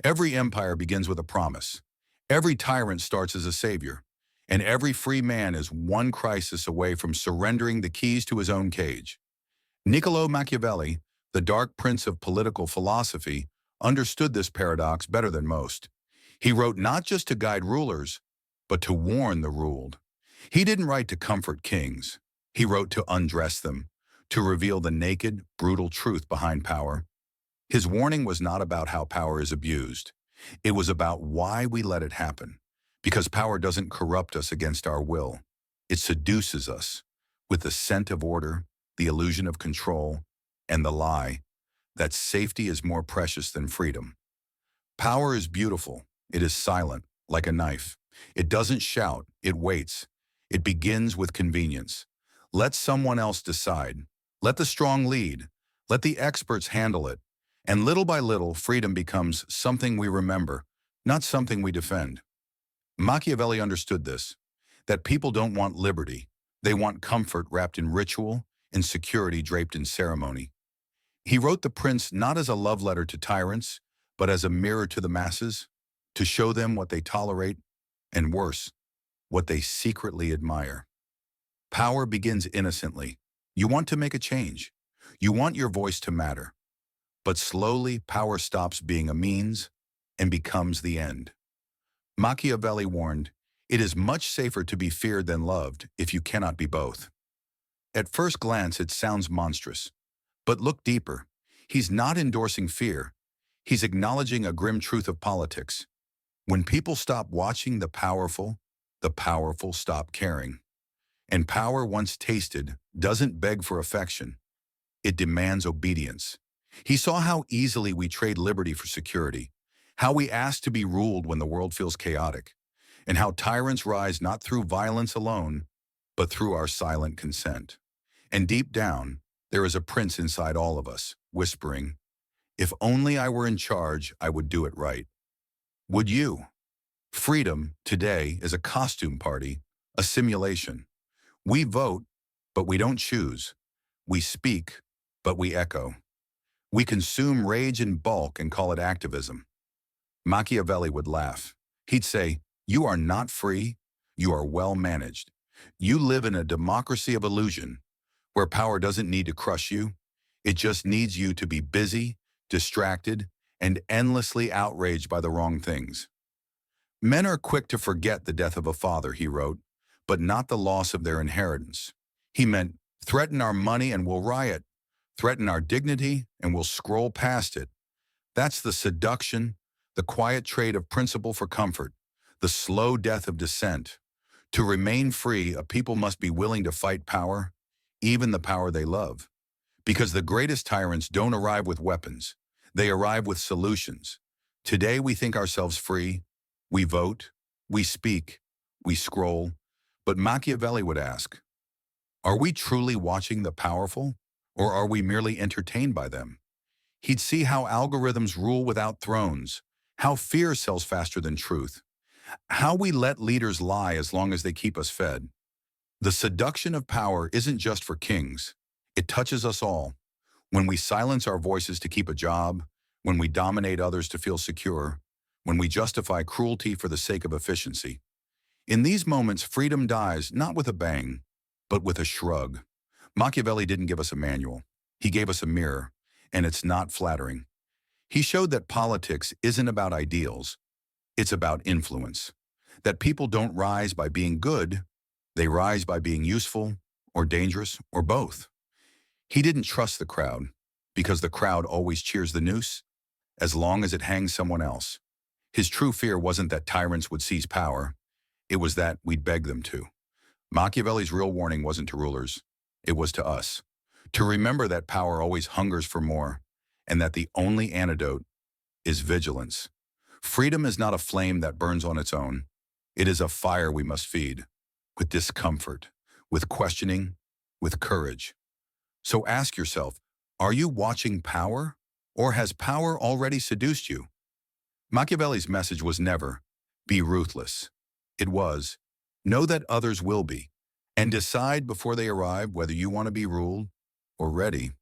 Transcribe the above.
Every empire begins with a promise. Every tyrant starts as a savior. And every free man is one crisis away from surrendering the keys to his own cage. Niccolò Machiavelli, the dark prince of political philosophy, understood this paradox better than most. He wrote not just to guide rulers, but to warn the ruled. He didn't write to comfort kings. He wrote to undress them, to reveal the naked, brutal truth behind power. His warning was not about how power is abused. It was about why we let it happen. Because power doesn't corrupt us against our will. It seduces us with the scent of order, the illusion of control, and the lie that safety is more precious than freedom. Power is beautiful. It is silent, like a knife. It doesn't shout. It waits. It begins with convenience. Let someone else decide. Let the strong lead. Let the experts handle it. And little by little, freedom becomes something we remember, not something we defend. Machiavelli understood this, that people don't want liberty. They want comfort wrapped in ritual and security draped in ceremony. He wrote The Prince not as a love letter to tyrants, but as a mirror to the masses, to show them what they tolerate, and worse, what they secretly admire. Power begins innocently. You want to make a change. You want your voice to matter. But slowly, power stops being a means and becomes the end. Machiavelli warned, "It is much safer to be feared than loved if you cannot be both." At first glance, it sounds monstrous. But look deeper. He's not endorsing fear. He's acknowledging a grim truth of politics. When people stop watching the powerful stop caring. And power, once tasted, doesn't beg for affection. It demands obedience. He saw how easily we trade liberty for security, how we ask to be ruled when the world feels chaotic, and how tyrants rise not through violence alone, but through our silent consent. And deep down, there is a prince inside all of us, whispering, "If only I were in charge, I would do it right." Would you? Freedom, today, is a costume party, a simulation. We vote, but we don't choose. We speak, but we echo. We consume rage in bulk and call it activism. Machiavelli would laugh. He'd say, "You are not free, you are well managed. You live in a democracy of illusion, where power doesn't need to crush you. It just needs you to be busy, distracted, and endlessly outraged by the wrong things." Men are quick to forget the death of a father, he wrote, but not the loss of their inheritance. He meant, threaten our money and we'll riot. Threaten our dignity and we'll scroll past it. That's the seduction, the quiet trade of principle for comfort, the slow death of dissent. To remain free, a people must be willing to fight power, even the power they love. Because the greatest tyrants don't arrive with weapons. They arrive with solutions. Today we think ourselves free. We vote, we speak, we scroll. But Machiavelli would ask, are we truly watching the powerful, or are we merely entertained by them? He'd see how algorithms rule without thrones, how fear sells faster than truth, how we let leaders lie as long as they keep us fed. The seduction of power isn't just for kings. It touches us all. When we silence our voices to keep a job, when we dominate others to feel secure, when we justify cruelty for the sake of efficiency. In these moments, freedom dies not with a bang, but with a shrug. Machiavelli didn't give us a manual. He gave us a mirror, and it's not flattering. He showed that politics isn't about ideals. It's about influence. That people don't rise by being good, they rise by being useful, or dangerous, or both. He didn't trust the crowd, because the crowd always cheers the noose, as long as it hangs someone else. His true fear wasn't that tyrants would seize power. It was that we'd beg them to. Machiavelli's real warning wasn't to rulers. It was to us. To remember that power always hungers for more, and that the only antidote is vigilance. Freedom is not a flame that burns on its own. It is a fire we must feed, with discomfort, with questioning, with courage. So ask yourself, are you watching power, or has power already seduced you? Machiavelli's message was never, be ruthless. It was, know that others will be, and decide before they arrive whether you want to be ruled or ready